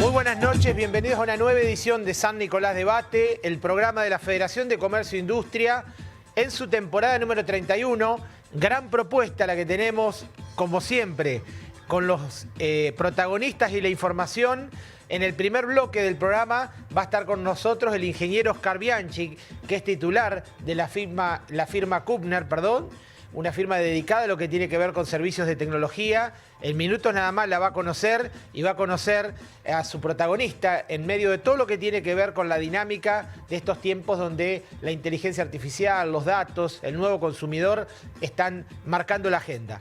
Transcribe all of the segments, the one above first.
Muy buenas noches, bienvenidos a una nueva edición de San Nicolás Debate, el programa de la Federación de Comercio e Industria en su temporada número 31. Gran propuesta la que tenemos, como siempre, con los protagonistas y la información. En el primer bloque del programa va a estar con nosotros el ingeniero Oscar Bianchi, que es titular de la firma Kuppner, una firma dedicada a lo que tiene que ver con servicios de tecnología. En minutos nada más la va a conocer y va a conocer a su protagonista en medio de todo lo que tiene que ver con la dinámica de estos tiempos donde la inteligencia artificial, los datos, el nuevo consumidor están marcando la agenda.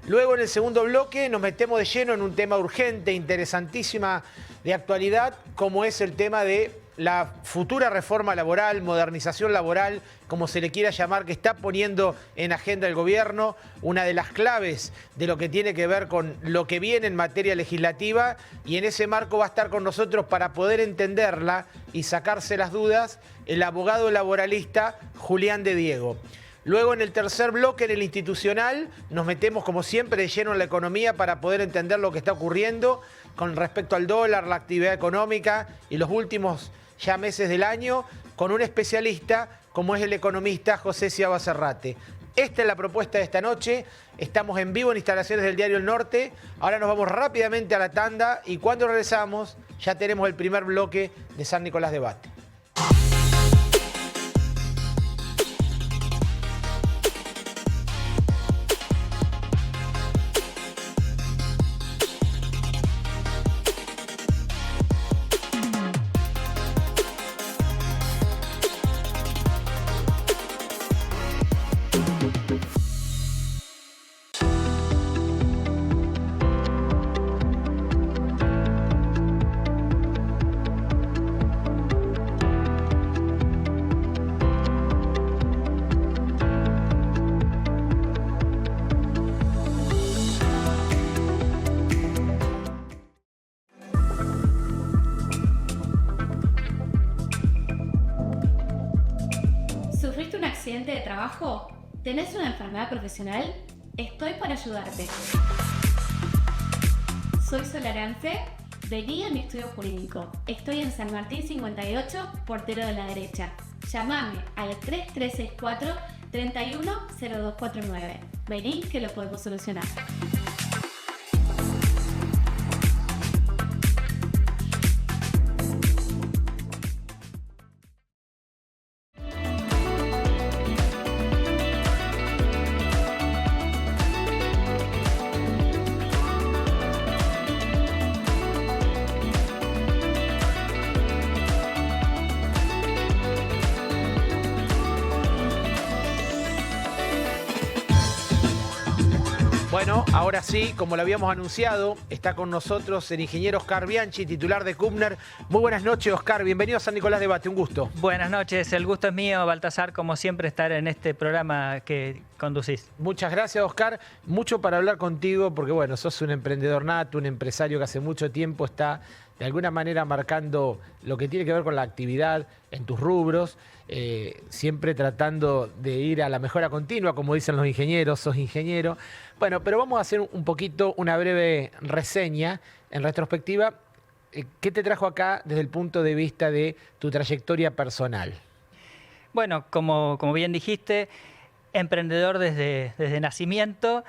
Luego, en el segundo bloque, nos metemos de lleno en un tema urgente, interesantísima, de actualidad, como es el tema de la futura reforma laboral, modernización laboral, como se le quiera llamar, que está poniendo en agenda el gobierno, una de las claves de lo que tiene que ver con lo que viene en materia legislativa, y en ese marco va a estar con nosotros para poder entenderla y sacarse las dudas el abogado laboralista Julián de Diego. Luego, en el tercer bloque, en el institucional, nos metemos como siempre de lleno en la economía para poder entender lo que está ocurriendo con respecto al dólar, la actividad económica y los últimos ya meses del año, con un especialista como es el economista José Ciaba Serrate. Esta es la propuesta de esta noche. Estamos en vivo en instalaciones del Diario El Norte. Ahora nos vamos rápidamente a la tanda y cuando regresamos ya tenemos el primer bloque de San Nicolás Debate. ¿Sufriste un accidente de trabajo? ¿Tenés una enfermedad profesional? Estoy para ayudarte. Soy Solarance. Vení a mi estudio jurídico. Estoy en San Martín 58, portero de la derecha. Llámame al 3364 310249. Vení que lo podemos solucionar. Bueno, ahora sí, como lo habíamos anunciado, está con nosotros el ingeniero Oscar Bianchi, titular de Kuppner. Muy buenas noches, Oscar. Bienvenido a San Nicolás Debate. Un gusto. Buenas noches. El gusto es mío, Baltasar, como siempre, estar en este programa que conducís. Muchas gracias, Oscar. Mucho para hablar contigo porque, bueno, sos un emprendedor nato, un empresario que hace mucho tiempo está de alguna manera marcando lo que tiene que ver con la actividad en tus rubros, siempre tratando de ir a la mejora continua, como dicen los ingenieros, sos ingeniero. Bueno, pero vamos a hacer un poquito una breve reseña en retrospectiva. ¿Qué te trajo acá desde el punto de vista de tu trayectoria personal? Bueno, como bien dijiste, emprendedor desde nacimiento,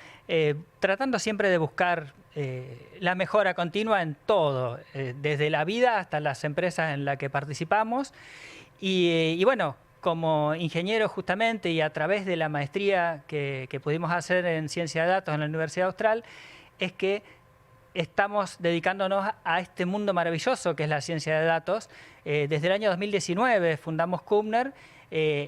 tratando siempre de buscar la mejora continua en todo, desde la vida hasta las empresas en las que participamos. Y bueno, como ingeniero justamente y a través de la maestría que pudimos hacer en Ciencia de Datos en la Universidad Austral, es que estamos dedicándonos a este mundo maravilloso que es la ciencia de datos. Desde el año 2019 fundamos Kuppner,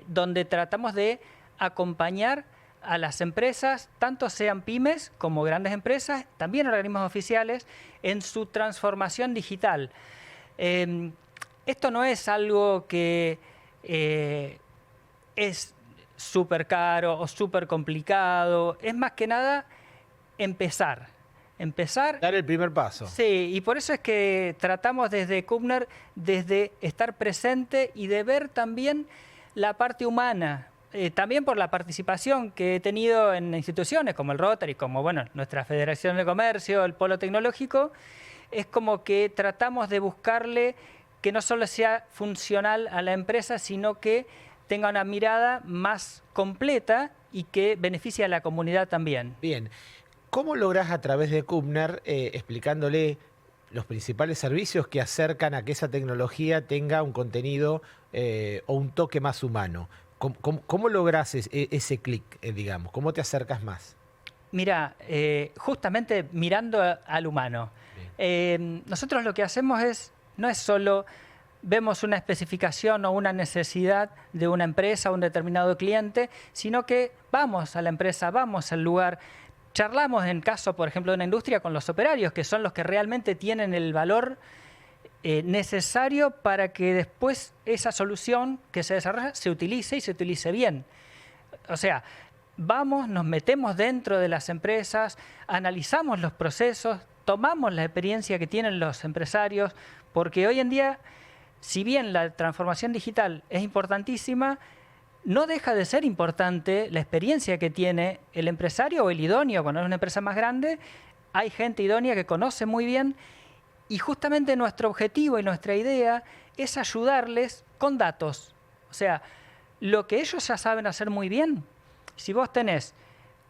donde tratamos de acompañar a las empresas, tanto sean pymes como grandes empresas, también organismos oficiales, en su transformación digital. Esto no es algo que es súper caro o súper complicado, es más que nada empezar. Dar el primer paso. Sí, y por eso es que tratamos desde Kuppner, desde estar presente y de ver también la parte humana. También por la participación que he tenido en instituciones como el Rotary, como bueno, nuestra Federación de Comercio, el Polo Tecnológico, es como que tratamos de buscarle que no solo sea funcional a la empresa, sino que tenga una mirada más completa y que beneficie a la comunidad también. Bien, ¿cómo lográs a través de Kuppner, explicándole los principales servicios que acercan a que esa tecnología tenga un contenido o un toque más humano? ¿Cómo lográs ese clic, digamos? ¿Cómo te acercas más? Mira, justamente mirando al humano, nosotros lo que hacemos no es solo vemos una especificación o una necesidad de una empresa o un determinado cliente, sino que vamos a la empresa, vamos al lugar, charlamos en caso, por ejemplo, de una industria con los operarios, que son los que realmente tienen el valor necesario para que después esa solución que se desarrolla se utilice y se utilice bien. O sea, vamos, nos metemos dentro de las empresas, analizamos los procesos, tomamos la experiencia que tienen los empresarios, porque hoy en día, si bien la transformación digital es importantísima, no deja de ser importante la experiencia que tiene el empresario o el idóneo. Cuando es una empresa más grande, hay gente idónea que conoce muy bien y justamente nuestro objetivo y nuestra idea es ayudarles con datos. O sea, lo que ellos ya saben hacer muy bien. Si vos tenés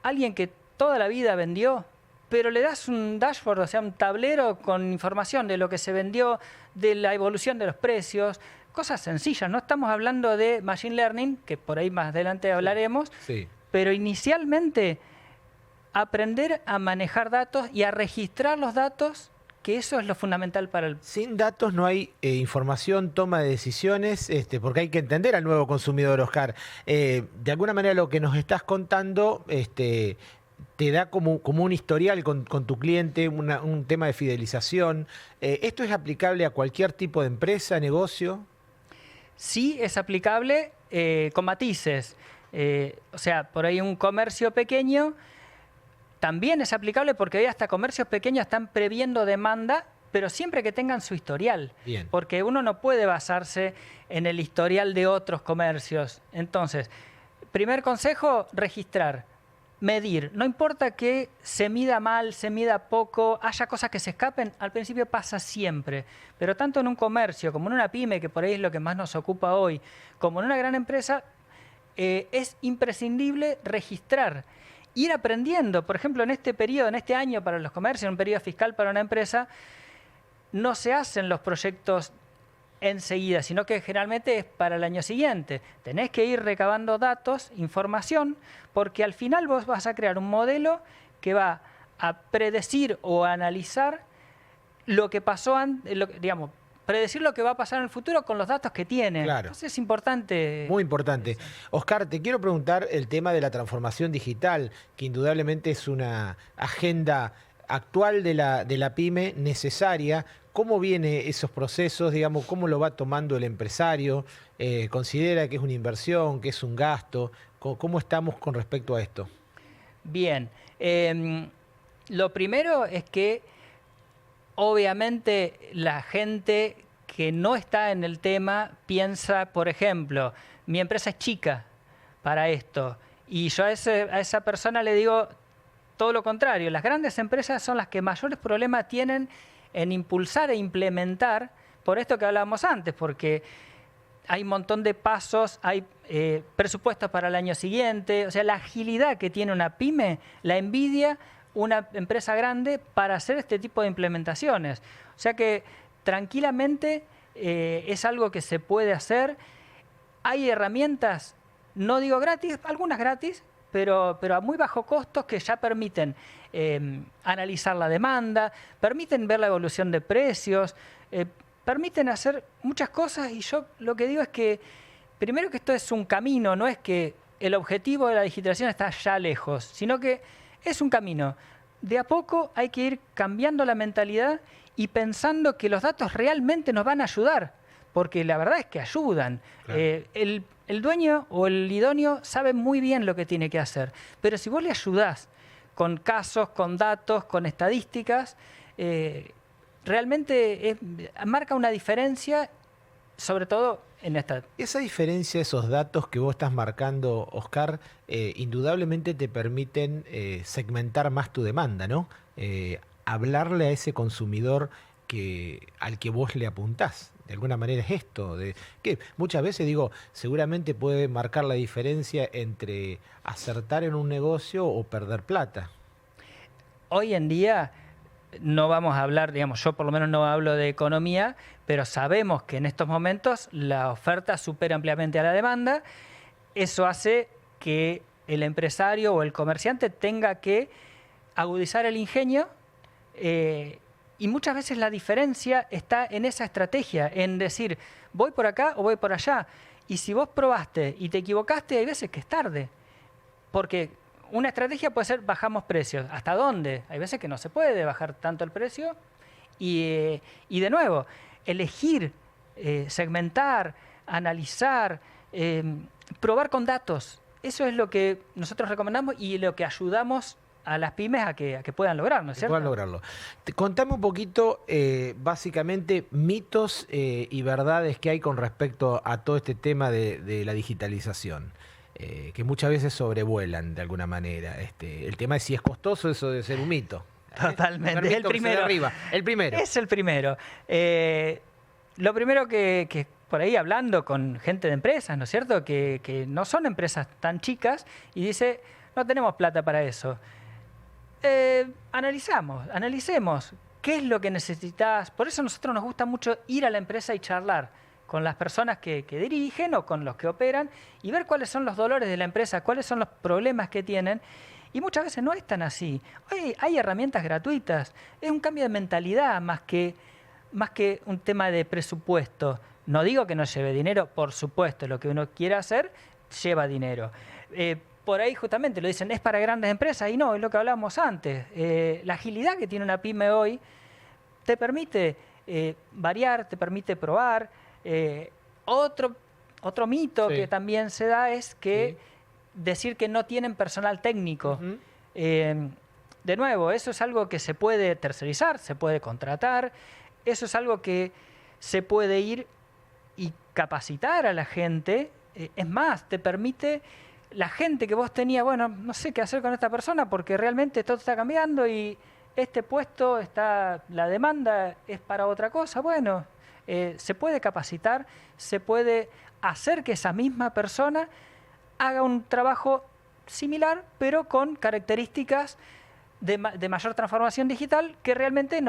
alguien que toda la vida vendió, pero le das un dashboard, o sea, un tablero con información de lo que se vendió, de la evolución de los precios, cosas sencillas. No estamos hablando de Machine Learning, que por ahí más adelante hablaremos, Sí. pero inicialmente aprender a manejar datos y a registrar los datos, que eso es lo fundamental para el... Sin datos no hay información, toma de decisiones, porque hay que entender al nuevo consumidor, Oscar. De alguna manera lo que nos estás contando te da como un historial con tu cliente, un tema de fidelización. ¿Esto es aplicable a cualquier tipo de empresa, negocio? Sí, es aplicable con matices. O sea, por ahí un comercio pequeño también es aplicable porque hoy hasta comercios pequeños están previendo demanda, pero siempre que tengan su historial. Bien. Porque uno no puede basarse en el historial de otros comercios. Entonces, primer consejo, registrar. Medir. No importa que se mida mal, se mida poco, haya cosas que se escapen, al principio pasa siempre. Pero tanto en un comercio como en una pyme, que por ahí es lo que más nos ocupa hoy, como en una gran empresa, es imprescindible registrar. Ir aprendiendo. Por ejemplo, en este periodo, en este año para los comercios, en un periodo fiscal para una empresa, no se hacen los proyectos enseguida, sino que generalmente es para el año siguiente. Tenés que ir recabando datos, información, porque al final vos vas a crear un modelo que va a predecir o a analizar lo que pasó antes, digamos, predecir lo que va a pasar en el futuro con los datos que tiene. Claro. Entonces es importante. Muy importante. Oscar, te quiero preguntar el tema de la transformación digital, que indudablemente es una agenda actual de la pyme necesaria. ¿Cómo vienen esos procesos? Digamos, ¿cómo lo va tomando el empresario? ¿Considera que es una inversión, que es un gasto? ¿Cómo estamos con respecto a esto? Bien. Lo primero es que obviamente la gente que no está en el tema piensa, por ejemplo, mi empresa es chica para esto. Y yo a esa persona le digo todo lo contrario. Las grandes empresas son las que mayores problemas tienen en impulsar e implementar, por esto que hablábamos antes, porque hay un montón de pasos, hay presupuestos para el año siguiente, o sea, la agilidad que tiene una pyme la envidia una empresa grande para hacer este tipo de implementaciones. O sea que tranquilamente es algo que se puede hacer. Hay herramientas, no digo gratis, algunas gratis, pero a muy bajo costo que ya permiten analizar la demanda, permiten ver la evolución de precios, permiten hacer muchas cosas y yo lo que digo es que primero que esto es un camino, no es que el objetivo de la digitalización está ya lejos, sino que es un camino. De a poco hay que ir cambiando la mentalidad y pensando que los datos realmente nos van a ayudar, porque la verdad es que ayudan. Claro. El dueño o el idóneo sabe muy bien lo que tiene que hacer, pero si vos le ayudás con casos, con datos, con estadísticas, realmente marca una diferencia, sobre todo en esta. Esa diferencia, esos datos que vos estás marcando, Oscar, indudablemente te permiten segmentar más tu demanda, ¿no? Hablarle a ese consumidor al que vos le apuntás. De alguna manera es esto, de que muchas veces digo, seguramente puede marcar la diferencia entre acertar en un negocio o perder plata. Hoy en día no vamos a hablar, digamos, yo por lo menos no hablo de economía, pero sabemos que en estos momentos la oferta supera ampliamente a la demanda. Eso hace que el empresario o el comerciante tenga que agudizar el ingenio, y muchas veces la diferencia está en esa estrategia, en decir, voy por acá o voy por allá. Y si vos probaste y te equivocaste, hay veces que es tarde. Porque una estrategia puede ser bajamos precios. ¿Hasta dónde? Hay veces que no se puede bajar tanto el precio. Y de nuevo, elegir, segmentar, analizar, probar con datos. Eso es lo que nosotros recomendamos y lo que ayudamos a las pymes a que puedan lograr, ¿no es cierto? Puedan lograrlo. Contame un poquito, básicamente, mitos y verdades que hay con respecto a todo este tema de la digitalización, que muchas veces sobrevuelan de alguna manera. El tema es si es costoso, eso debe ser un mito. Totalmente. El primero. El primero. Es el primero. Lo primero que por ahí hablando con gente de empresas, ¿no es cierto? Que no son empresas tan chicas y dice, no tenemos plata para eso. Analicemos qué es lo que necesitas. Por eso a nosotros nos gusta mucho ir a la empresa y charlar con las personas que dirigen o con los que operan y ver cuáles son los dolores de la empresa, cuáles son los problemas que tienen. Y muchas veces no es tan así. Hoy hay herramientas gratuitas. Es un cambio de mentalidad más que un tema de presupuesto. No digo que no lleve dinero, por supuesto. Lo que uno quiera hacer lleva dinero. Por ahí justamente lo dicen, es para grandes empresas, y no, es lo que hablábamos antes. La agilidad que tiene una pyme hoy te permite variar, te permite probar. Otro mito que también se da es que decir que no tienen personal técnico. De nuevo, eso es algo que se puede tercerizar, se puede contratar, eso es algo que se puede ir y capacitar a la gente. Es más, te permite... La gente que vos tenías, bueno, no sé qué hacer con esta persona porque realmente todo está cambiando y este puesto la demanda es para otra cosa. Bueno, se puede capacitar, se puede hacer que esa misma persona haga un trabajo similar, pero con características de mayor transformación digital que realmente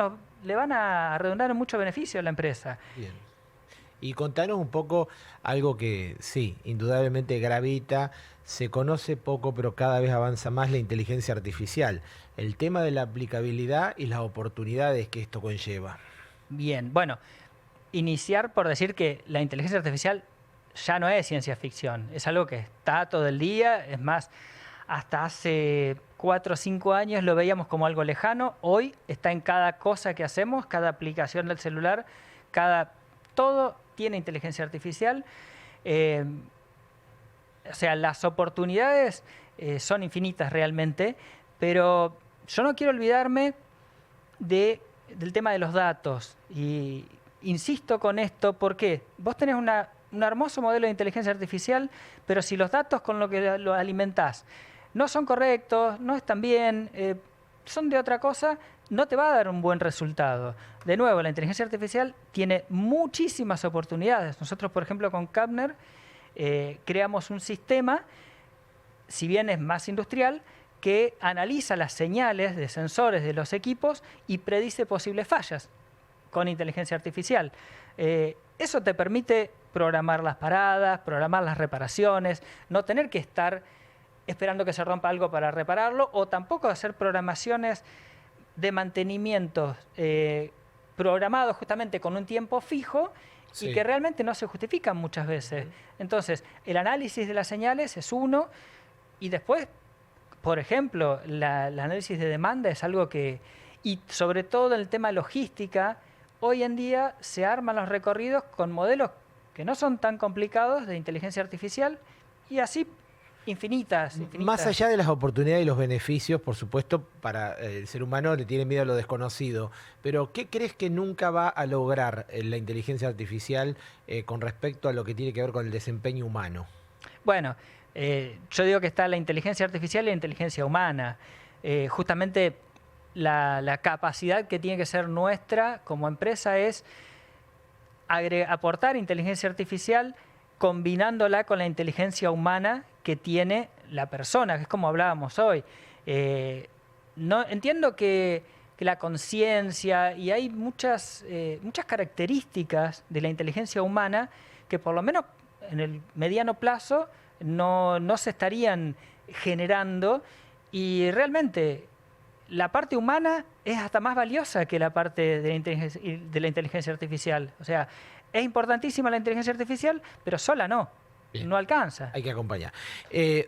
le van a redundar en mucho beneficio a la empresa. Bien. Y contanos un poco algo que sí, indudablemente gravita, se conoce poco, pero cada vez avanza más la inteligencia artificial. El tema de la aplicabilidad y las oportunidades que esto conlleva. Bien, bueno, iniciar por decir que la inteligencia artificial ya no es ciencia ficción, es algo que está todo el día, es más, hasta hace 4 o 5 años lo veíamos como algo lejano, hoy está en cada cosa que hacemos, cada aplicación del celular, todo tiene inteligencia artificial. O sea, las oportunidades son infinitas realmente, pero yo no quiero olvidarme del tema de los datos. Y insisto con esto porque vos tenés un hermoso modelo de inteligencia artificial, pero si los datos con los que lo alimentás no son correctos, no están bien, son de otra cosa, no te va a dar un buen resultado. De nuevo, la inteligencia artificial tiene muchísimas oportunidades. Nosotros, por ejemplo, con Capner creamos un sistema, si bien es más industrial, que analiza las señales de sensores de los equipos y predice posibles fallas con inteligencia artificial. Eso te permite programar las paradas, programar las reparaciones, no tener que estar esperando que se rompa algo para repararlo, o tampoco hacer programaciones de mantenimiento programados justamente con un tiempo fijo y que realmente no se justifican muchas veces. Entonces, el análisis de las señales es uno, y después, por ejemplo, el análisis de demanda es algo que, y sobre todo en el tema logística, hoy en día se arman los recorridos con modelos que no son tan complicados de inteligencia artificial, y así infinitas. Más allá de las oportunidades y los beneficios, por supuesto, para el ser humano le tiene miedo a lo desconocido, pero ¿qué crees que nunca va a lograr la inteligencia artificial con respecto a lo que tiene que ver con el desempeño humano? Bueno, yo digo que está la inteligencia artificial y la inteligencia humana. Justamente la capacidad que tiene que ser nuestra como empresa es aportar inteligencia artificial combinándola con la inteligencia humana que tiene la persona, que es como hablábamos hoy. No, entiendo que la conciencia, y hay muchas características de la inteligencia humana que por lo menos en el mediano plazo no se estarían generando, y realmente la parte humana es hasta más valiosa que la parte de la inteligencia artificial. O sea, es importantísima la inteligencia artificial, pero sola no. Bien. No alcanza. Hay que acompañar.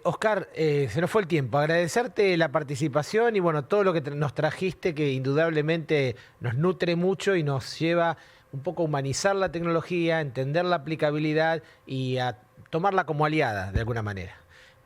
Oscar, se nos fue el tiempo. Agradecerte la participación y bueno, todo lo que nos trajiste, que indudablemente nos nutre mucho y nos lleva un poco a humanizar la tecnología, a entender la aplicabilidad y a tomarla como aliada de alguna manera.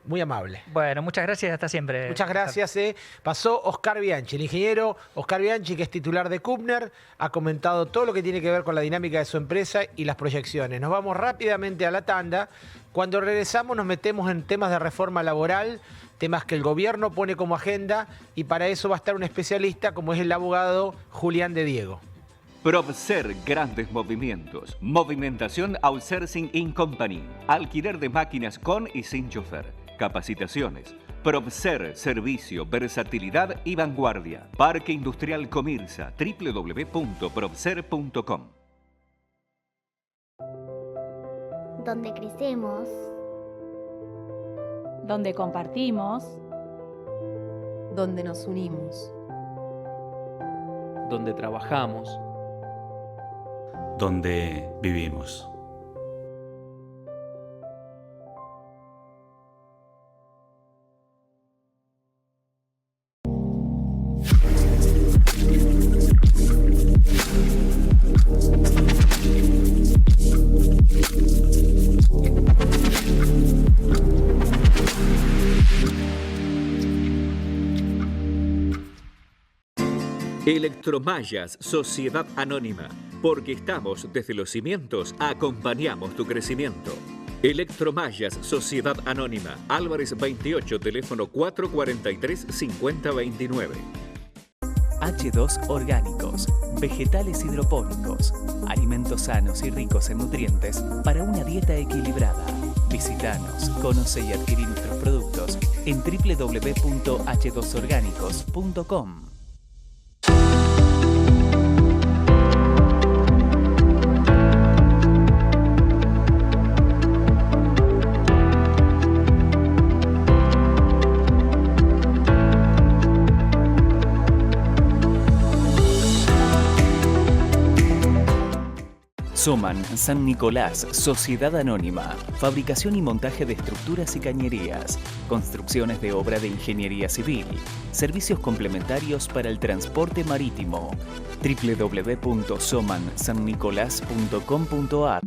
Muy amable. Bueno, muchas gracias, hasta siempre. Muchas gracias. Pasó Oscar Bianchi, el ingeniero Oscar Bianchi, que es titular de Kuppner, ha comentado todo lo que tiene que ver con la dinámica de su empresa y las proyecciones. Nos vamos rápidamente a la tanda. Cuando regresamos nos metemos en temas de reforma laboral, temas que el gobierno pone como agenda, y para eso va a estar un especialista como es el abogado Julián de Diego. Probser Grandes Movimientos. Movimentación Outsourcing in Company. Alquiler de máquinas con y sin chofer. Capacitaciones. Probser, servicio, versatilidad y vanguardia. Parque Industrial Comirsa, www.probser.com. Donde crecemos, donde compartimos, donde nos unimos, donde trabajamos, donde vivimos. Electromallas, Sociedad Anónima. Porque estamos desde los cimientos, acompañamos tu crecimiento. Electromallas, Sociedad Anónima. Álvarez 28, teléfono 443-5029. H2 Orgánicos, vegetales hidropónicos, alimentos sanos y ricos en nutrientes para una dieta equilibrada. Visítanos, conoce y adquirí nuestros productos en www.h2orgánicos.com. Soman San Nicolás, Sociedad Anónima, fabricación y montaje de estructuras y cañerías, construcciones de obra de ingeniería civil, servicios complementarios para el transporte marítimo. www.somansannicolás.com.ar.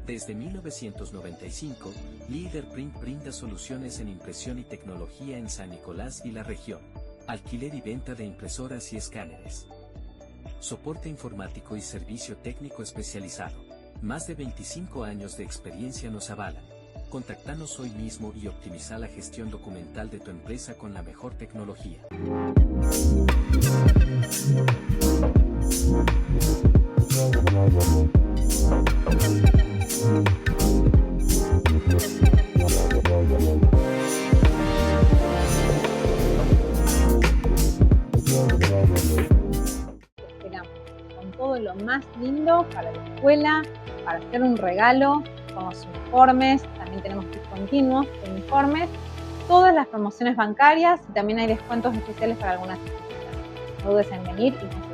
Desde 1995, Líder Print brinda soluciones en impresión y tecnología en San Nicolás y la región. Alquiler y venta de impresoras y escáneres. Soporte informático y servicio técnico especializado. Más de 25 años de experiencia nos avalan. Contactanos hoy mismo y optimiza la gestión documental de tu empresa con la mejor tecnología. Esperamos con todo lo más lindo para la escuela, para hacer un regalo, con los uniformes, también tenemos discontinuos de uniformes, todas las promociones bancarias y también hay descuentos especiales para algunas instituciones. No dudes en venir y consultar.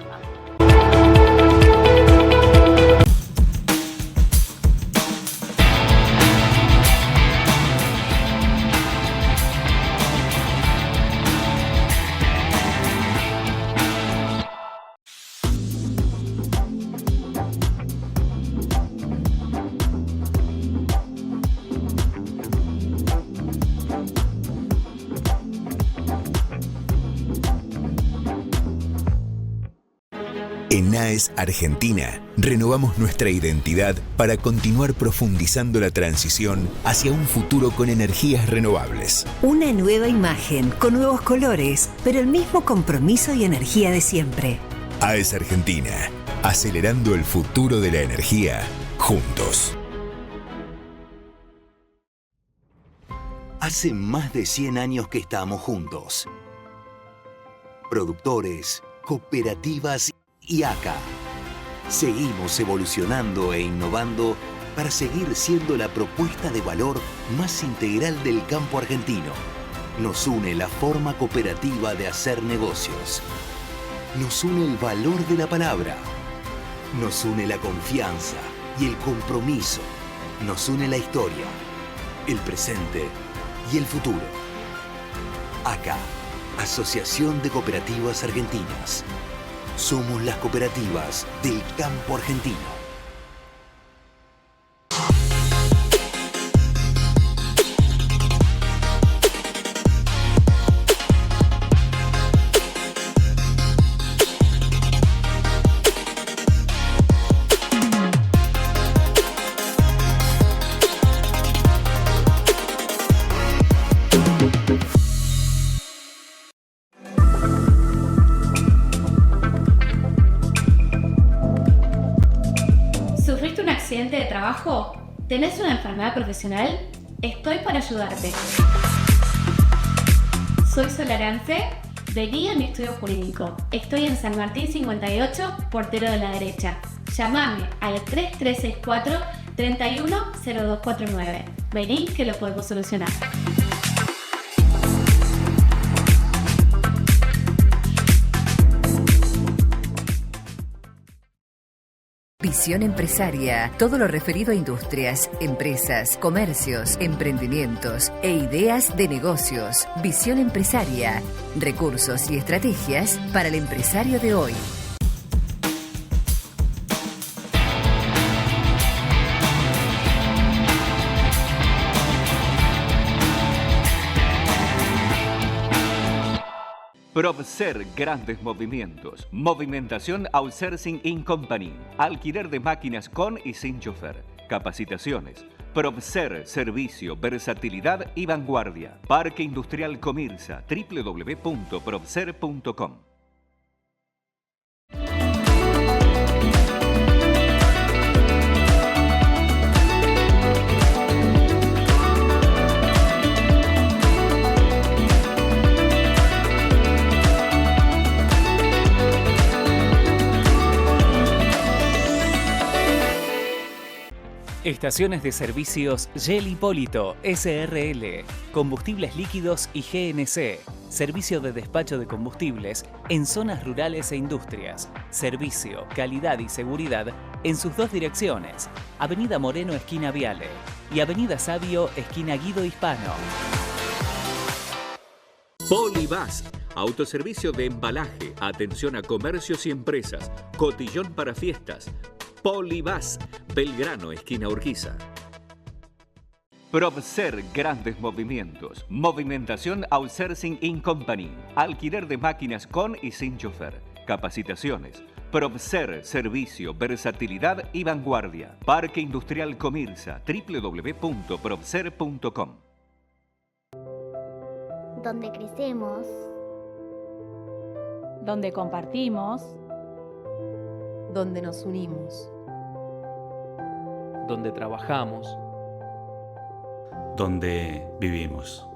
AES Argentina, renovamos nuestra identidad para continuar profundizando la transición hacia un futuro con energías renovables. Una nueva imagen, con nuevos colores, pero el mismo compromiso y energía de siempre. AES Argentina, acelerando el futuro de la energía, juntos. Hace más de 100 años que estamos juntos. Productores, cooperativas y ACA. Seguimos evolucionando e innovando para seguir siendo la propuesta de valor más integral del campo argentino. Nos une la forma cooperativa de hacer negocios. Nos une el valor de la palabra. Nos une la confianza y el compromiso. Nos une la historia, el presente y el futuro. ACA, Asociación de Cooperativas Argentinas. Somos las cooperativas del campo argentino. De trabajo? ¿Tenés una enfermedad profesional? Estoy para ayudarte. Soy Solarance, vení a mi estudio jurídico. Estoy en San Martín 58, portero de la derecha. Llámame al 3364 310249. Vení que lo podemos solucionar. Visión Empresaria. Todo lo referido a industrias, empresas, comercios, emprendimientos e ideas de negocios. Visión Empresaria. Recursos y estrategias para el empresario de hoy. PROVSER Grandes Movimientos. Movimentación Outsourcing in Company. Alquiler de máquinas con y sin chofer. Capacitaciones. PROVSER Servicio, Versatilidad y Vanguardia. Parque Industrial Comirsa. www.provser.com. Estaciones de servicios Shell Hipólito, SRL, combustibles líquidos y GNC, servicio de despacho de combustibles en zonas rurales e industrias, servicio, calidad y seguridad en sus dos direcciones, Avenida Moreno esquina Viale y Avenida Sabio esquina Guido Hispano. Polibas, autoservicio de embalaje, atención a comercios y empresas, cotillón para fiestas. Polibas, Belgrano, esquina Urquiza. PROVSER Grandes Movimientos. Movimentación Outsourcing in Company. Alquiler de máquinas con y sin chofer. Capacitaciones. PROVSER Servicio, Versatilidad y Vanguardia. Parque Industrial Comirsa. www.provser.com. Donde crecemos. Donde compartimos. Donde nos unimos. Donde trabajamos. Donde vivimos.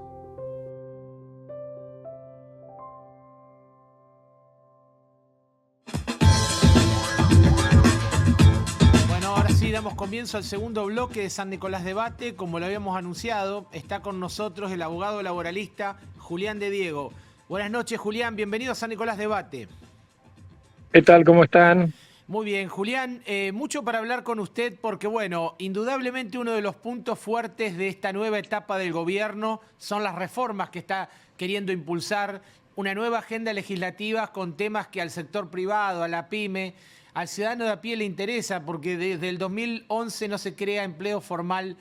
Bueno, ahora sí damos comienzo al segundo bloque de San Nicolás Debate. Como lo habíamos anunciado, está con nosotros el abogado laboralista Julián de Diego. Buenas noches, Julián. Bienvenido a San Nicolás Debate. ¿Qué tal? ¿Cómo están? Muy bien, Julián, mucho para hablar con usted porque, bueno, indudablemente uno de los puntos fuertes de esta nueva etapa del gobierno son las reformas que está queriendo impulsar, una nueva agenda legislativa con temas que al sector privado, a la pyme, al ciudadano de a pie le interesa porque desde el 2011 no se crea empleo formal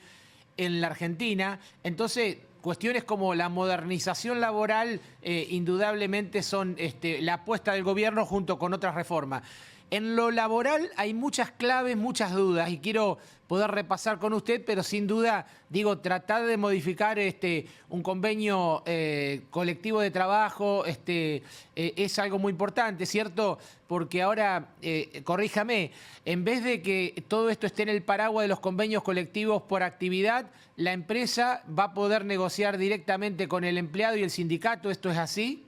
en la Argentina. Entonces, cuestiones como la modernización laboral indudablemente son la apuesta del gobierno junto con otras reformas. En lo laboral hay muchas claves, muchas dudas, y quiero poder repasar con usted, pero sin duda, digo, tratar de modificar un convenio colectivo de trabajo es algo muy importante, ¿cierto? Porque ahora, corríjame, en vez de que todo esto esté en el paraguas de los convenios colectivos por actividad, la empresa va a poder negociar directamente con el empleado y el sindicato. ¿Esto es así?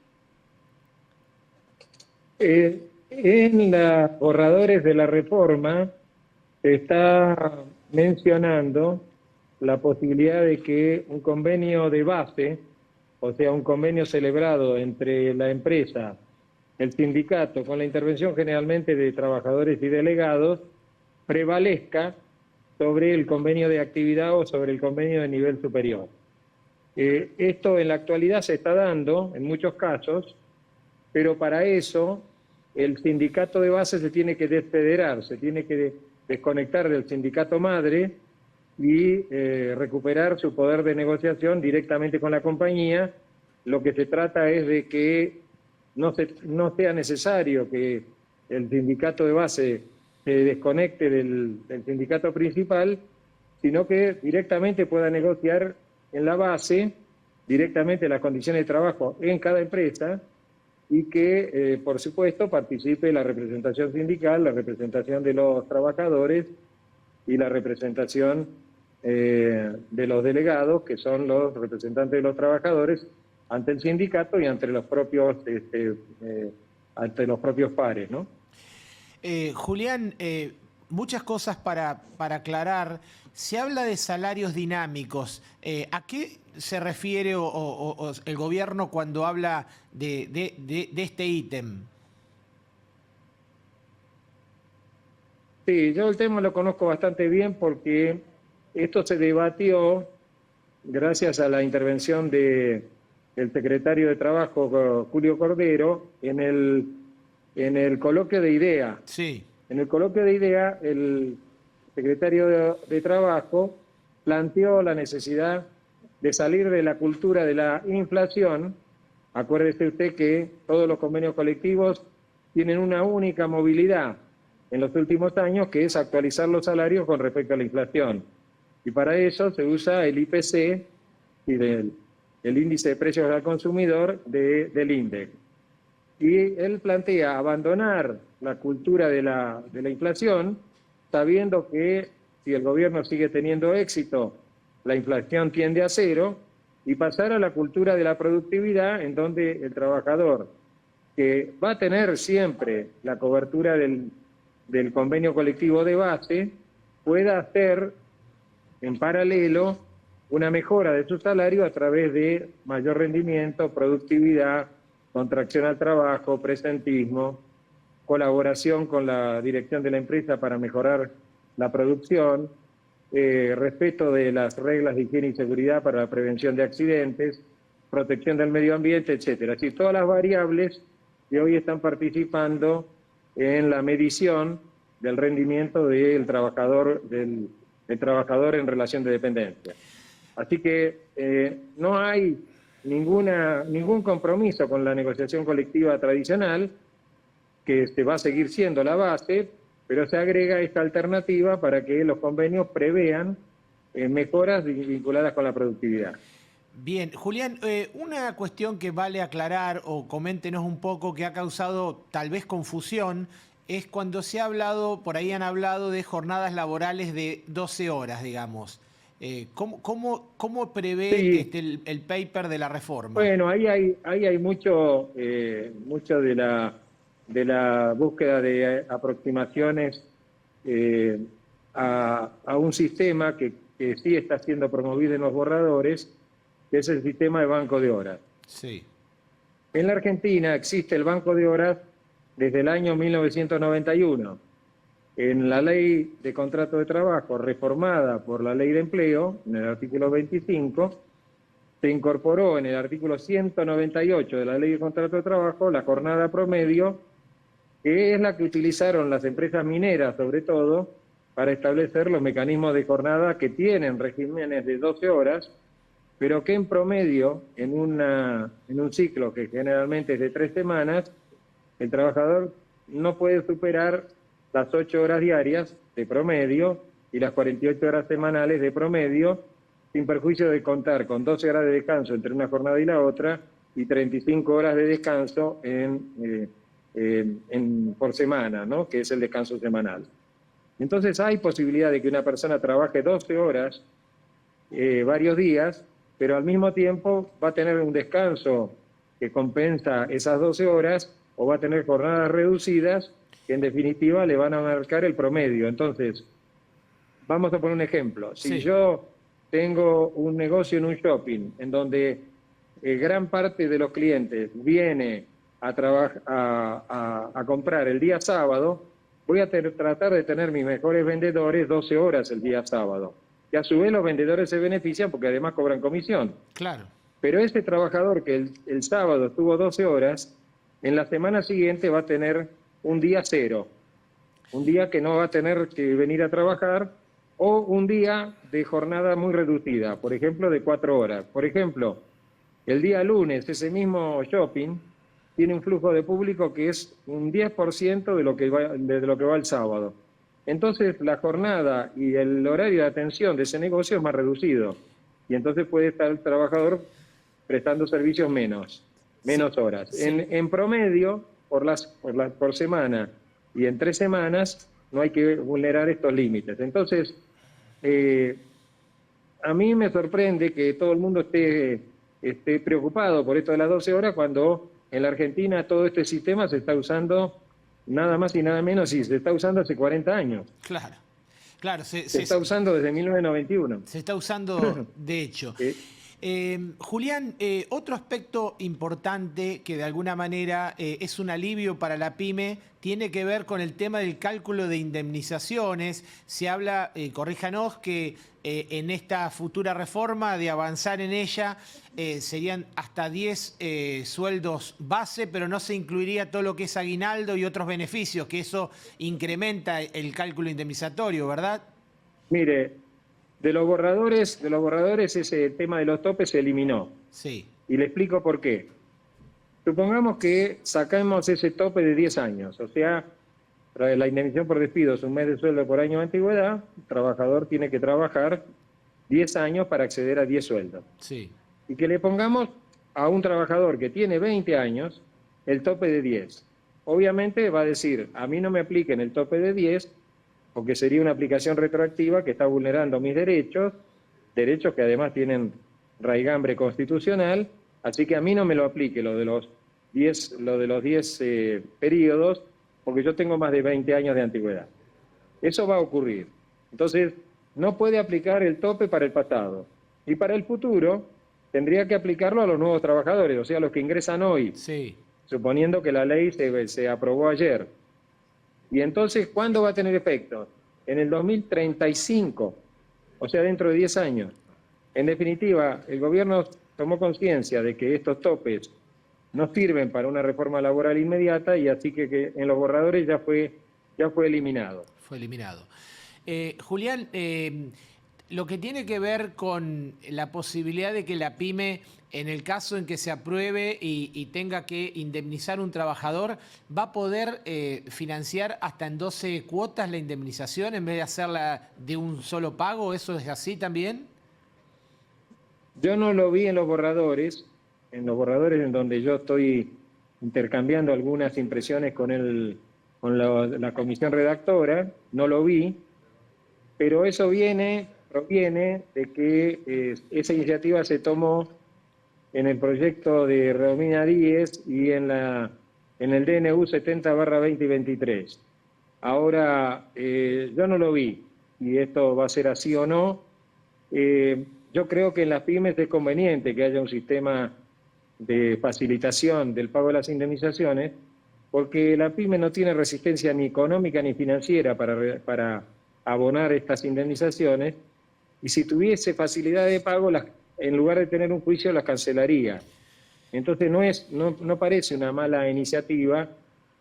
En los borradores de la reforma se está mencionando la posibilidad de que un convenio de base, o sea, un convenio celebrado entre la empresa, el sindicato, con la intervención generalmente de trabajadores y delegados, prevalezca sobre el convenio de actividad o sobre el convenio de nivel superior. Esto en la actualidad se está dando en muchos casos, pero para eso el sindicato de base se tiene que desfederar, se tiene que desconectar del sindicato madre y recuperar su poder de negociación directamente con la compañía. Lo que se trata es de que no sea necesario que el sindicato de base se desconecte del sindicato principal, sino que directamente pueda negociar en la base directamente las condiciones de trabajo en cada empresa, y que, por supuesto, participe la representación sindical, la representación de los trabajadores y la representación de los delegados, que son los representantes de los trabajadores, ante el sindicato y ante los propios pares, ¿no? Julián, muchas cosas para aclarar. Se habla de salarios dinámicos. ¿A qué se refiere o el gobierno cuando habla de este ítem? Sí, yo el tema lo conozco bastante bien porque esto se debatió gracias a la intervención del secretario de Trabajo, Julio Cordero, en el coloquio de IDEA. Sí. En el coloquio de IDEA, el secretario de Trabajo planteó la necesidad de salir de la cultura de la inflación. Acuérdese usted que todos los convenios colectivos tienen una única movilidad en los últimos años, que es actualizar los salarios con respecto a la inflación. Y para eso se usa el IPC, y el índice de precios al consumidor del INDEC. Y él plantea abandonar la cultura de la inflación, sabiendo que si el gobierno sigue teniendo éxito, la inflación tiende a cero, y pasar a la cultura de la productividad, en donde el trabajador, que va a tener siempre la cobertura del convenio colectivo de base, pueda hacer en paralelo una mejora de su salario a través de mayor rendimiento, productividad, contracción al trabajo, presentismo, colaboración con la dirección de la empresa para mejorar la producción, respeto de las reglas de higiene y seguridad para la prevención de accidentes, protección del medio ambiente, etcétera. Así, todas las variables que hoy están participando en la medición del rendimiento del trabajador en relación de dependencia. Así que no hay ningún compromiso con la negociación colectiva tradicional, que se va a seguir siendo la base, pero se agrega esta alternativa para que los convenios prevean mejoras vinculadas con la productividad. Bien, Julián, una cuestión que vale aclarar, o coméntenos un poco, que ha causado tal vez confusión, es cuando se ha hablado, por ahí han hablado de jornadas laborales de 12 horas, digamos. ¿Cómo prevé Sí. el paper de la reforma? Bueno, ahí hay mucho de la búsqueda de aproximaciones a un sistema que sí está siendo promovido en los borradores, que es el sistema de banco de horas. Sí. En la Argentina existe el banco de horas desde el año 1991. En la ley de contrato de trabajo, reformada por la ley de empleo, en el artículo 25, se incorporó en el artículo 198 de la ley de contrato de trabajo la jornada promedio, que es la que utilizaron las empresas mineras, sobre todo, para establecer los mecanismos de jornada que tienen regímenes de 12 horas, pero que en promedio, en un ciclo que generalmente es de 3 semanas, el trabajador no puede superar las 8 horas diarias de promedio y las 48 horas semanales de promedio, sin perjuicio de contar con 12 horas de descanso entre una jornada y la otra y 35 horas de descanso por semana, ¿no? Que es el descanso semanal. Entonces hay posibilidad de que una persona trabaje 12 horas varios días, pero al mismo tiempo va a tener un descanso que compensa esas 12 horas o va a tener jornadas reducidas que en definitiva le van a marcar el promedio. Entonces, vamos a poner un ejemplo. Si yo tengo un negocio en un shopping en donde gran parte de los clientes viene a comprar el día sábado, voy a tratar de tener mis mejores vendedores 12 horas el día sábado. Y a su vez los vendedores se benefician porque además cobran comisión. Claro. Pero ese trabajador que el sábado estuvo 12 horas, en la semana siguiente va a tener un día cero. Un día que no va a tener que venir a trabajar o un día de jornada muy reducida, por ejemplo, de 4 horas. Por ejemplo, el día lunes, ese mismo shopping tiene un flujo de público que es un 10% de lo que va el sábado. Entonces, la jornada y el horario de atención de ese negocio es más reducido. Y entonces puede estar el trabajador prestando servicios menos horas. Sí. En promedio, por semana y en 3 semanas, no hay que vulnerar estos límites. Entonces, a mí me sorprende que todo el mundo esté preocupado por esto de las 12 horas cuando en la Argentina todo este sistema se está usando nada más y nada menos, y se está usando hace 40 años. Claro, claro. Se está usando desde 1991. Se está usando, de hecho. Julián, otro aspecto importante que de alguna manera es un alivio para la pyme tiene que ver con el tema del cálculo de indemnizaciones. Se habla, corríjanos, que en esta futura reforma de avanzar en ella serían hasta 10 sueldos base, pero no se incluiría todo lo que es aguinaldo y otros beneficios, que eso incrementa el cálculo indemnizatorio, ¿verdad? Mire, de los borradores ese tema de los topes se eliminó. Sí. Y le explico por qué. Supongamos que sacamos ese tope de 10 años, o sea, la indemnización por despido es un mes de sueldo por año de antigüedad, el trabajador tiene que trabajar 10 años para acceder a 10 sueldos. Sí. Y que le pongamos a un trabajador que tiene 20 años el tope de 10. Obviamente va a decir, a mí no me apliquen el tope de 10, porque sería una aplicación retroactiva que está vulnerando mis derechos que además tienen raigambre constitucional, así que a mí no me lo aplique lo de los 10 periodos, porque yo tengo más de 20 años de antigüedad. Eso va a ocurrir. Entonces, no puede aplicar el tope para el pasado. Y para el futuro, tendría que aplicarlo a los nuevos trabajadores, o sea, a los que ingresan hoy, suponiendo que la ley se aprobó ayer. Y entonces, ¿cuándo va a tener efecto? En el 2035, o sea, dentro de 10 años. En definitiva, el gobierno tomó conciencia de que estos topes no sirven para una reforma laboral inmediata y así que en los borradores ya fue eliminado. Fue eliminado. Julián, lo que tiene que ver con la posibilidad de que la pyme, en el caso en que se apruebe y tenga que indemnizar un trabajador, va a poder financiar hasta en 12 cuotas la indemnización en vez de hacerla de un solo pago. ¿Eso es así también? Yo no lo vi en los borradores en donde yo estoy intercambiando algunas impresiones con la comisión redactora, no lo vi, pero eso proviene de que esa iniciativa se tomó en el proyecto de Romina Díez y en el DNU 70/2023. Ahora, yo no lo vi, y esto va a ser así o no. Yo creo que en las pymes es conveniente que haya un sistema de facilitación del pago de las indemnizaciones, porque la pyme no tiene resistencia ni económica ni financiera para abonar estas indemnizaciones, y si tuviese facilidad de pago, en lugar de tener un juicio, las cancelaría. Entonces no parece una mala iniciativa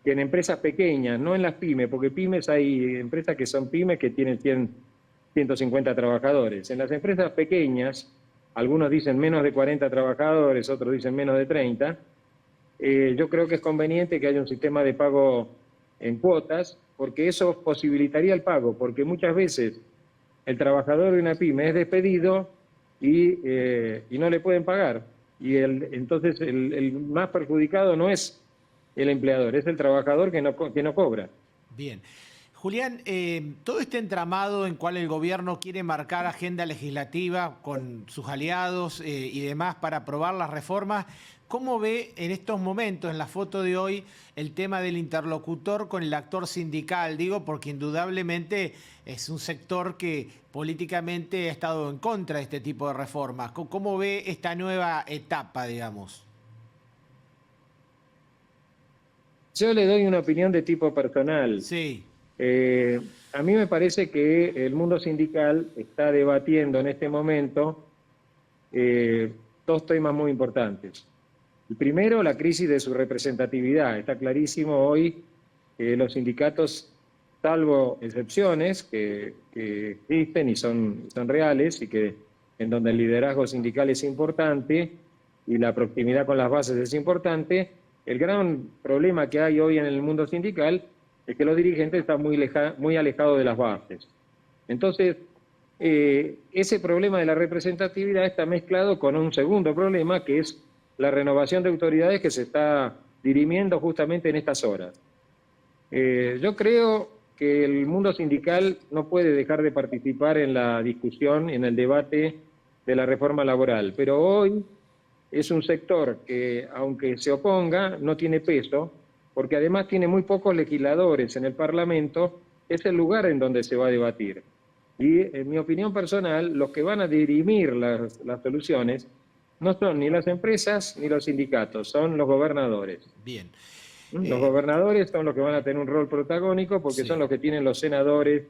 que en empresas pequeñas, no en las pymes, porque pymes hay empresas que son pymes que tienen 150 trabajadores. En las empresas pequeñas, algunos dicen menos de 40 trabajadores, otros dicen menos de 30, yo creo que es conveniente que haya un sistema de pago en cuotas, porque eso posibilitaría el pago, porque muchas veces el trabajador de una pyme es despedido y no le pueden pagar. Y entonces el más perjudicado no es el empleador, es el trabajador que no cobra. Bien. Julián, todo este entramado en cual el gobierno quiere marcar agenda legislativa con sus aliados y demás para aprobar las reformas, ¿cómo ve en estos momentos, en la foto de hoy, el tema del interlocutor con el actor sindical? Digo, porque indudablemente es un sector que políticamente ha estado en contra de este tipo de reformas. ¿Cómo ve esta nueva etapa, digamos? Yo le doy una opinión de tipo personal. Sí. A mí me parece que el mundo sindical está debatiendo en este momento dos temas muy importantes. El primero, la crisis de su representatividad. Está clarísimo hoy que los sindicatos, salvo excepciones que existen y son reales y que en donde el liderazgo sindical es importante y la proximidad con las bases es importante, el gran problema que hay hoy en el mundo sindical es que los dirigentes están muy alejados de las bases. Entonces, ese problema de la representatividad está mezclado con un segundo problema, que es la renovación de autoridades que se está dirimiendo justamente en estas horas. Yo creo que el mundo sindical no puede dejar de participar en la discusión, en el debate de la reforma laboral, pero hoy es un sector que, aunque se oponga, no tiene peso, porque además tiene muy pocos legisladores en el Parlamento, es el lugar en donde se va a debatir. Y en mi opinión personal, los que van a dirimir las soluciones no son ni las empresas ni los sindicatos, son los gobernadores. Bien. Los gobernadores son los que van a tener un rol protagónico porque son los que tienen los senadores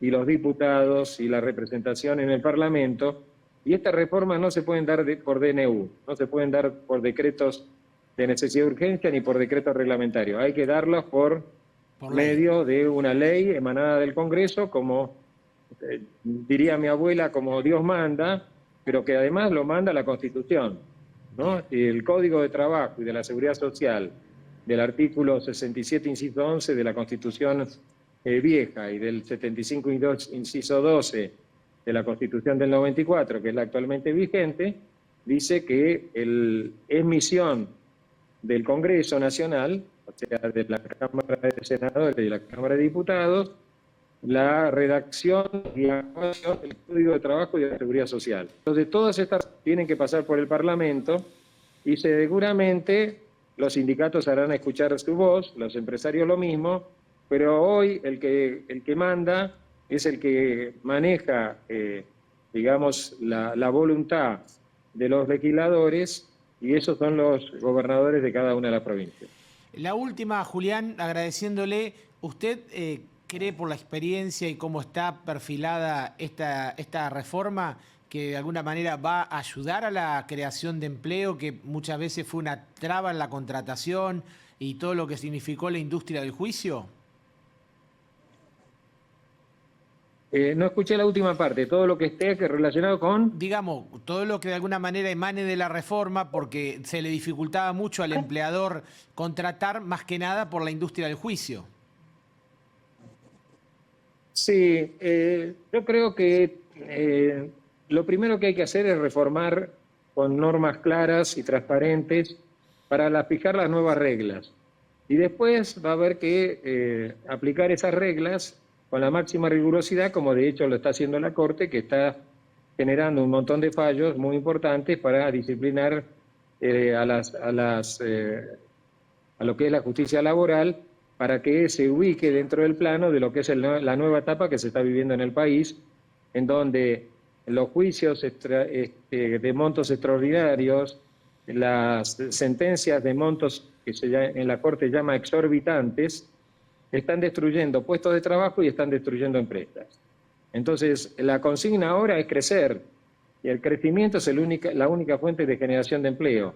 y los diputados y la representación en el Parlamento. Y estas reformas no se pueden dar por DNU, no se pueden dar por decretos de necesidad de urgencia ni por decretos reglamentarios. Hay que darlas por medio de una ley emanada del Congreso, como diría mi abuela, como Dios manda, pero que además lo manda la Constitución, ¿no? Y el Código de Trabajo y de la Seguridad Social, del artículo 67, inciso 11 de la Constitución vieja y del 75, inciso 12 de la Constitución del 94, que es la actualmente vigente, dice que es misión del Congreso Nacional, o sea, de la Cámara de Senadores y la Cámara de Diputados, la redacción y aprobación del Código de Trabajo y de la Seguridad Social. Entonces, todas estas tienen que pasar por el Parlamento y seguramente los sindicatos harán escuchar su voz, los empresarios lo mismo, pero hoy el que manda es el que maneja, digamos, la voluntad de los legisladores, y esos son los gobernadores de cada una de las provincias. La última, Julián, agradeciéndole, ¿usted cree por la experiencia y cómo está perfilada esta reforma que de alguna manera va a ayudar a la creación de empleo, que muchas veces fue una traba en la contratación y todo lo que significó la industria del juicio? No escuché la última parte, todo lo que esté relacionado con... Digamos, todo lo que de alguna manera emane de la reforma, porque se le dificultaba mucho al empleador contratar, más que nada por la industria del juicio. Sí, yo creo que lo primero que hay que hacer es reformar con normas claras y transparentes para fijar las nuevas reglas. Y después va a haber que aplicar esas reglas con la máxima rigurosidad, como de hecho lo está haciendo la Corte, que está generando un montón de fallos muy importantes para disciplinar a lo que es la justicia laboral, para que se ubique dentro del plano de lo que es la nueva etapa que se está viviendo en el país, en donde los juicios de montos extraordinarios, las sentencias de montos que en la Corte llama exorbitantes, están destruyendo puestos de trabajo y están destruyendo empresas. Entonces, la consigna ahora es crecer, y el crecimiento es la única fuente de generación de empleo.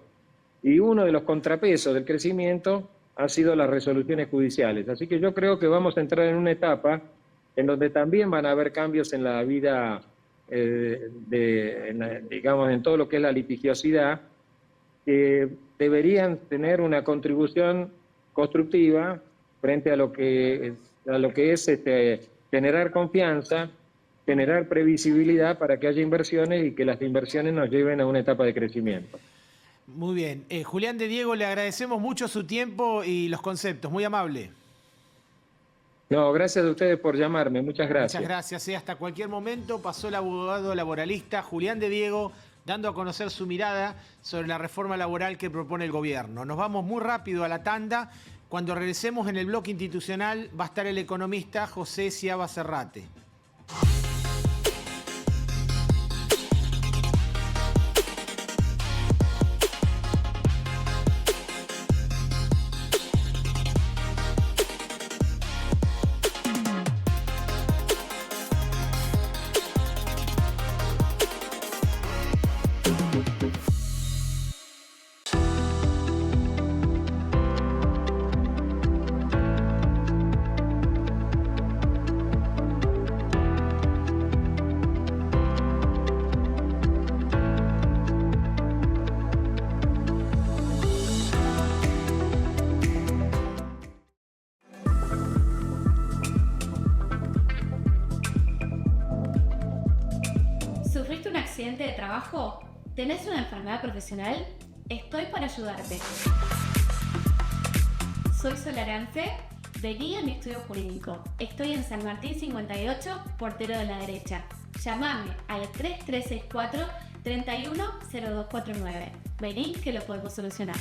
Y uno de los contrapesos del crecimiento han sido las resoluciones judiciales. Así que yo creo que vamos a entrar en una etapa en donde también van a haber cambios en la vida, digamos, en todo lo que es la litigiosidad, que deberían tener una contribución constructiva frente a lo que es generar confianza, generar previsibilidad para que haya inversiones y que las inversiones nos lleven a una etapa de crecimiento. Muy bien. Julián de Diego, le agradecemos mucho su tiempo y los conceptos. Muy amable. No, gracias a ustedes por llamarme. Muchas gracias. Muchas gracias. Hasta cualquier momento pasó el abogado laboralista Julián de Diego dando a conocer su mirada sobre la reforma laboral que propone el gobierno. Nos vamos muy rápido a la tanda. Cuando regresemos en el bloque institucional va a estar el economista José Sciaba Serrate. ¿Sufriste un accidente de trabajo? ¿Tenés una enfermedad profesional? Estoy para ayudarte. Soy Solarance. Vení a mi estudio jurídico. Estoy en San Martín 58, portero de la derecha. Llámame al 3364 310249. Vení que lo podemos solucionar.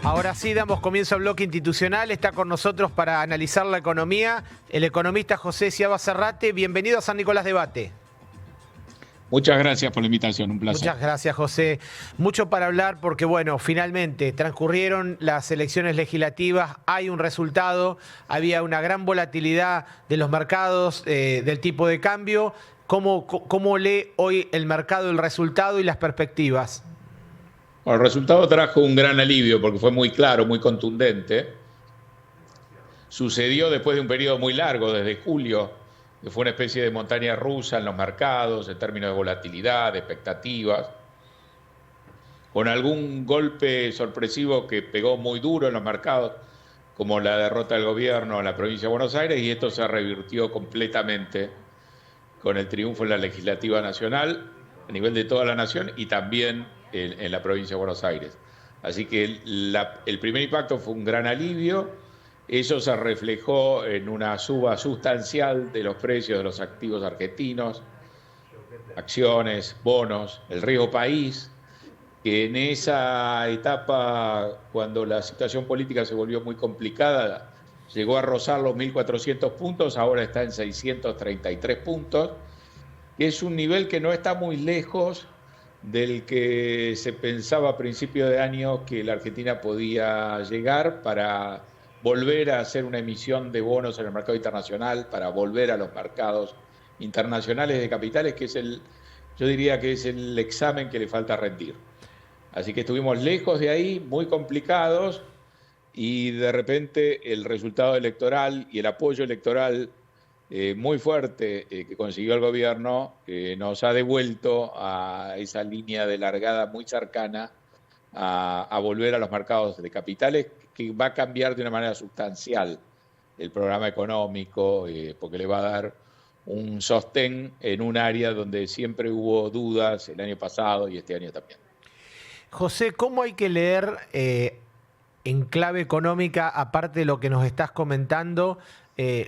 Ahora sí, damos comienzo al bloque institucional. Está con nosotros para analizar la economía el economista José Sciaba Serrate. Bienvenido a San Nicolás Debate. Muchas gracias por la invitación, un placer. Muchas gracias, José. Mucho para hablar porque, bueno, finalmente transcurrieron las elecciones legislativas, hay un resultado, había una gran volatilidad de los mercados, del tipo de cambio. ¿Cómo lee hoy el mercado el resultado y las perspectivas? Bueno, el resultado trajo un gran alivio porque fue muy claro, muy contundente. Sucedió después de un periodo muy largo, desde julio, que fue una especie de montaña rusa en los mercados, en términos de volatilidad, de expectativas, con algún golpe sorpresivo que pegó muy duro en los mercados, como la derrota del gobierno en la provincia de Buenos Aires, y esto se revirtió completamente con el triunfo en la legislativa nacional, a nivel de toda la nación, y también en la provincia de Buenos Aires. Así que el primer impacto fue un gran alivio. Eso se reflejó en una suba sustancial de los precios de los activos argentinos, acciones, bonos, el riesgo país, que en esa etapa, cuando la situación política se volvió muy complicada, llegó a rozar los 1.400 puntos, ahora está en 633 puntos, que es un nivel que no está muy lejos del que se pensaba a principio de año que la Argentina podía llegar para volver a hacer una emisión de bonos en el mercado internacional, para volver a los mercados internacionales de capitales, que es yo diría que es el examen que le falta rendir. Así que estuvimos lejos de ahí, muy complicados, y de repente el resultado electoral y el apoyo electoral muy fuerte que consiguió el gobierno nos ha devuelto a esa línea de largada muy cercana a volver a los mercados de capitales, que va a cambiar de una manera sustancial el programa económico, porque le va a dar un sostén en un área donde siempre hubo dudas el año pasado y este año también. José, ¿cómo hay que leer en clave económica, aparte de lo que nos estás comentando,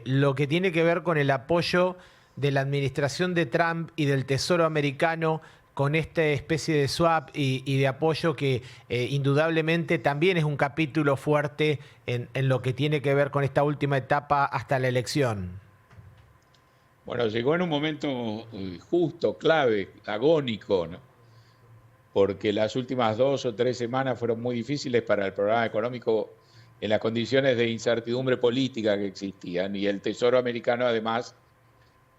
lo que tiene que ver con el apoyo de la administración de Trump y del Tesoro americano con esta especie de swap y de apoyo que indudablemente también es un capítulo fuerte en lo que tiene que ver con esta última etapa hasta la elección? Bueno, llegó en un momento justo, clave, agónico, ¿no? Porque las últimas 2 o 3 semanas fueron muy difíciles para el programa económico en las condiciones de incertidumbre política que existían, y el Tesoro americano además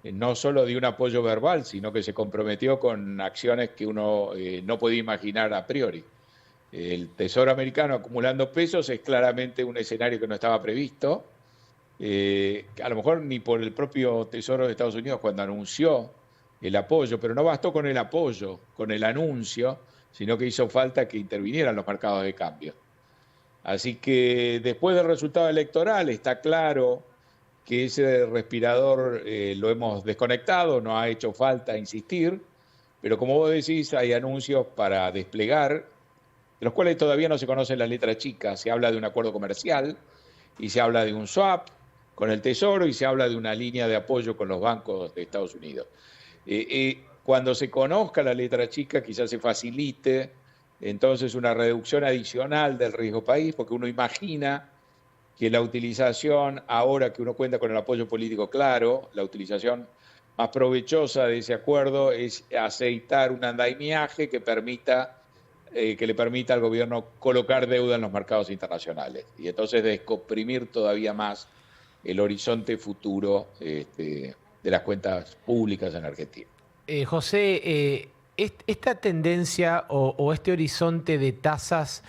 no solo dio un apoyo verbal, sino que se comprometió con acciones que uno no podía imaginar a priori. El Tesoro americano acumulando pesos es claramente un escenario que no estaba previsto, a lo mejor ni por el propio Tesoro de Estados Unidos cuando anunció el apoyo, pero no bastó con el apoyo, con el anuncio, sino que hizo falta que intervinieran los mercados de cambio. Así que después del resultado electoral está claro que ese respirador lo hemos desconectado, no ha hecho falta insistir, pero como vos decís, hay anuncios para desplegar, de los cuales todavía no se conoce la letra chica. Se habla de un acuerdo comercial y se habla de un swap con el Tesoro y se habla de una línea de apoyo con los bancos de Estados Unidos. Cuando se conozca la letra chica quizás se facilite entonces una reducción adicional del riesgo país, porque uno imagina que la utilización, ahora que uno cuenta con el apoyo político claro, la utilización más provechosa de ese acuerdo es aceitar un andamiaje que le permita al gobierno colocar deuda en los mercados internacionales y entonces descomprimir todavía más el horizonte futuro de las cuentas públicas en Argentina. José, esta tendencia o este horizonte de tasas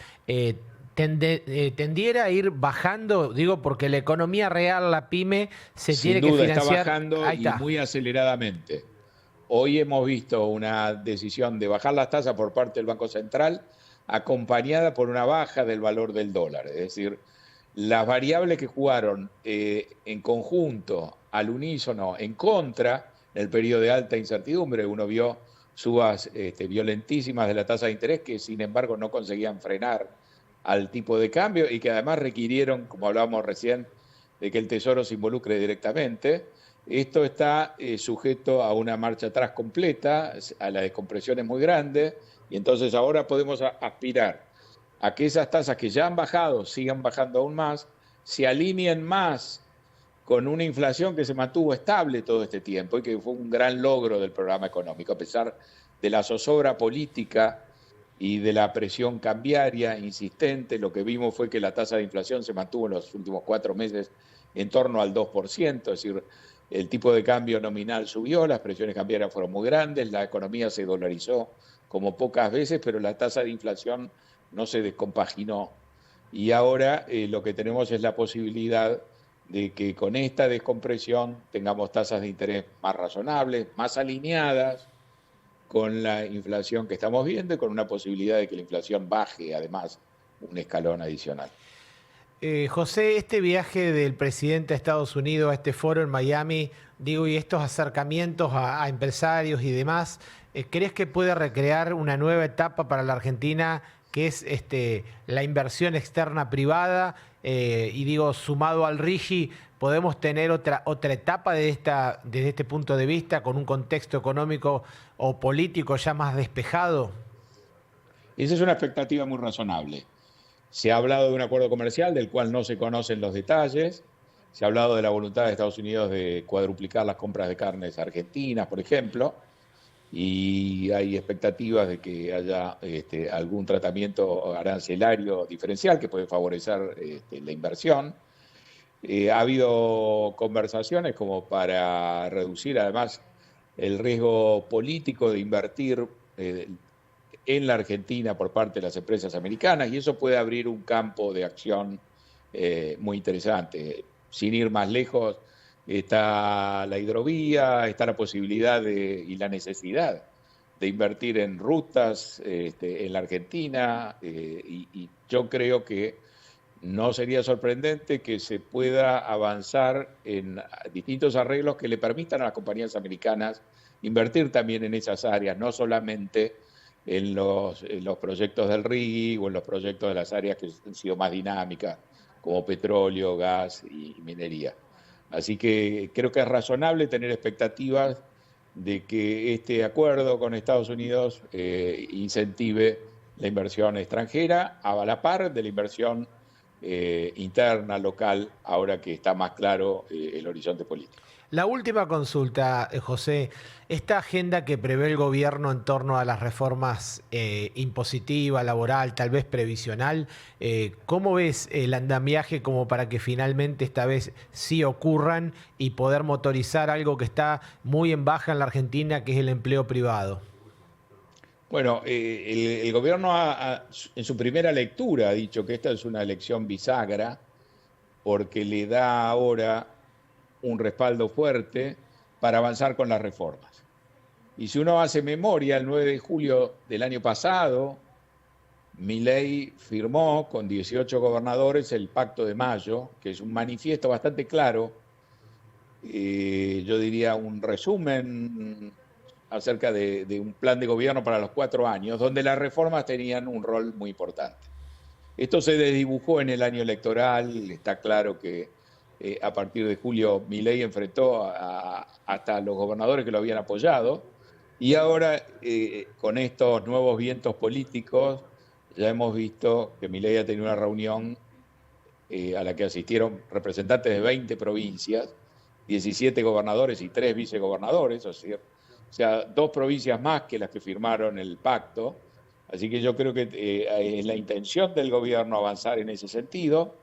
tendiera a ir bajando, digo, porque la economía real, la pyme, tiene que financiar. Está bajando y muy aceleradamente. Hoy hemos visto una decisión de bajar las tasas por parte del Banco Central, acompañada por una baja del valor del dólar. Es decir, las variables que jugaron en conjunto, al unísono, en contra, en el periodo de alta incertidumbre, uno vio subas violentísimas de la tasa de interés que sin embargo no conseguían frenar al tipo de cambio y que además requirieron, como hablábamos recién, de que el Tesoro se involucre directamente. Esto está sujeto a una marcha atrás completa, a la descompresión es muy grande y entonces ahora podemos aspirar a que esas tasas que ya han bajado, sigan bajando aún más, se alineen más con una inflación que se mantuvo estable todo este tiempo y que fue un gran logro del programa económico, a pesar de la zozobra política y de la presión cambiaria insistente. Lo que vimos fue que la tasa de inflación se mantuvo en los últimos 4 meses en torno al 2%, es decir, el tipo de cambio nominal subió, las presiones cambiarias fueron muy grandes, la economía se dolarizó como pocas veces, pero la tasa de inflación no se descompaginó. Y ahora lo que tenemos es la posibilidad de que con esta descompresión tengamos tasas de interés más razonables, más alineadas con la inflación que estamos viendo y con una posibilidad de que la inflación baje además un escalón adicional. José, este viaje del presidente a Estados Unidos a este foro en Miami, digo, y estos acercamientos a empresarios y demás, ¿crees que puede recrear una nueva etapa para la Argentina, que es la inversión externa privada? Y digo, sumado al RIGI, ¿podemos tener otra etapa desde este punto de vista, con un contexto económico o político ya más despejado? Esa es una expectativa muy razonable. Se ha hablado de un acuerdo comercial del cual no se conocen los detalles. Se ha hablado de la voluntad de Estados Unidos de cuadruplicar las compras de carnes argentinas, por ejemplo, y hay expectativas de que haya algún tratamiento arancelario diferencial que puede favorecer la inversión. Ha habido conversaciones como para reducir además el riesgo político de invertir en la Argentina por parte de las empresas americanas, y eso puede abrir un campo de acción muy interesante. Sin ir más lejos, está la hidrovía, está la posibilidad y la necesidad de invertir en rutas en la Argentina, y yo creo que no sería sorprendente que se pueda avanzar en distintos arreglos que le permitan a las compañías americanas invertir también en esas áreas, no solamente en los proyectos del RIGI o en los proyectos de las áreas que han sido más dinámicas, como petróleo, gas y minería. Así que creo que es razonable tener expectativas de que este acuerdo con Estados Unidos incentive la inversión extranjera a la par de la inversión interna, local, ahora que está más claro el horizonte político. La última consulta, José. Esta agenda que prevé el gobierno en torno a las reformas impositiva, laboral, tal vez previsional, ¿cómo ves el andamiaje como para que finalmente esta vez sí ocurran y poder motorizar algo que está muy en baja en la Argentina, que es el empleo privado? Bueno, el gobierno en su primera lectura ha dicho que esta es una elección bisagra porque le da ahora un respaldo fuerte para avanzar con las reformas. Y si uno hace memoria, el 9 de julio del año pasado, Milei firmó con 18 gobernadores el Pacto de Mayo, que es un manifiesto bastante claro, yo diría un resumen acerca de un plan de gobierno para los 4 años, donde las reformas tenían un rol muy importante. Esto se desdibujó en el año electoral, está claro que a partir de julio Milei enfrentó hasta a los gobernadores que lo habían apoyado, y ahora con estos nuevos vientos políticos ya hemos visto que Milei ha tenido una reunión a la que asistieron representantes de 20 provincias, 17 gobernadores y 3 vicegobernadores, o sea, 2 provincias más que las que firmaron el pacto. Así que yo creo que es la intención del gobierno avanzar en ese sentido,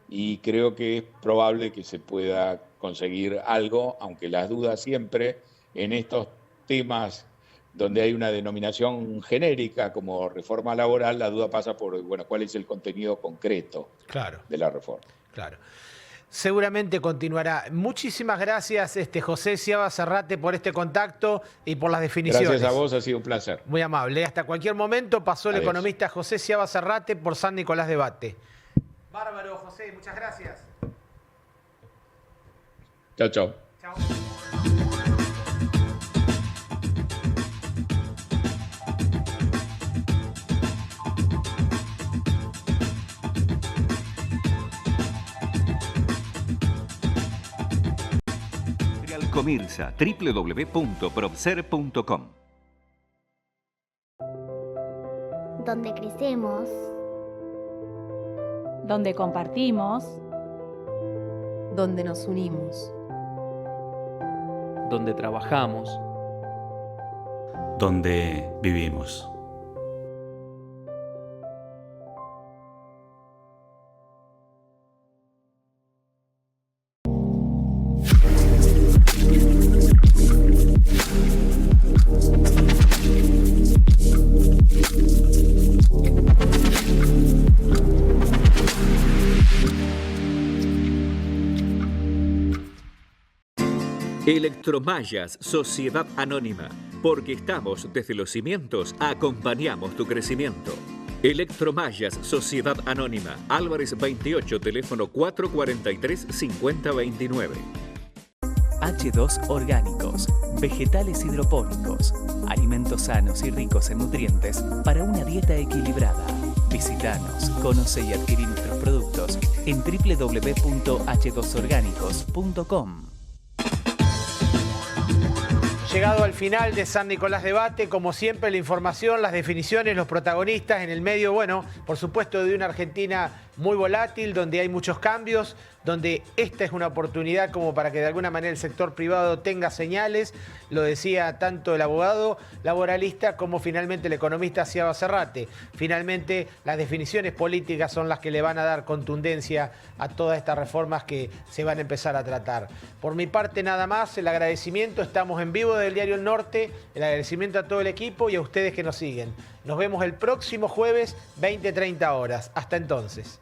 y creo que es probable que se pueda conseguir algo, aunque las dudas siempre en estos temas donde hay una denominación genérica como reforma laboral, la duda pasa por, bueno, cuál es el contenido concreto de la reforma. Claro. Seguramente continuará. Muchísimas gracias, José Sciaba Zarrate, por este contacto y por las definiciones. Gracias a vos, ha sido un placer. Muy amable. Hasta cualquier momento pasó el economista José Sciaba Zarrate por San Nicolás de Bate. Bárbaro, José, muchas gracias. Chao, chao. Chao. Comirsa, www.probser.com. Donde crecemos, donde compartimos, donde nos unimos, donde trabajamos, donde vivimos. Electromallas, Sociedad Anónima. Porque estamos desde los cimientos, acompañamos tu crecimiento. Electromallas, Sociedad Anónima. Álvarez 28, teléfono 443-5029. H2 Orgánicos. Vegetales hidropónicos. Alimentos sanos y ricos en nutrientes para una dieta equilibrada. Visítanos, conoce y adquirí nuestros productos en www.h2orgánicos.com. Llegado al final de San Nicolás de Bate, como siempre la información, las definiciones, los protagonistas en el medio, bueno, por supuesto de una Argentina muy volátil, donde hay muchos cambios, donde esta es una oportunidad como para que de alguna manera el sector privado tenga señales, lo decía tanto el abogado laboralista como finalmente el economista Sciaba Zarrate. Finalmente las definiciones políticas son las que le van a dar contundencia a todas estas reformas que se van a empezar a tratar. Por mi parte nada más, el agradecimiento, estamos en vivo del Diario El Norte, el agradecimiento a todo el equipo y a ustedes que nos siguen. Nos vemos el próximo jueves, 20-30 horas. Hasta entonces.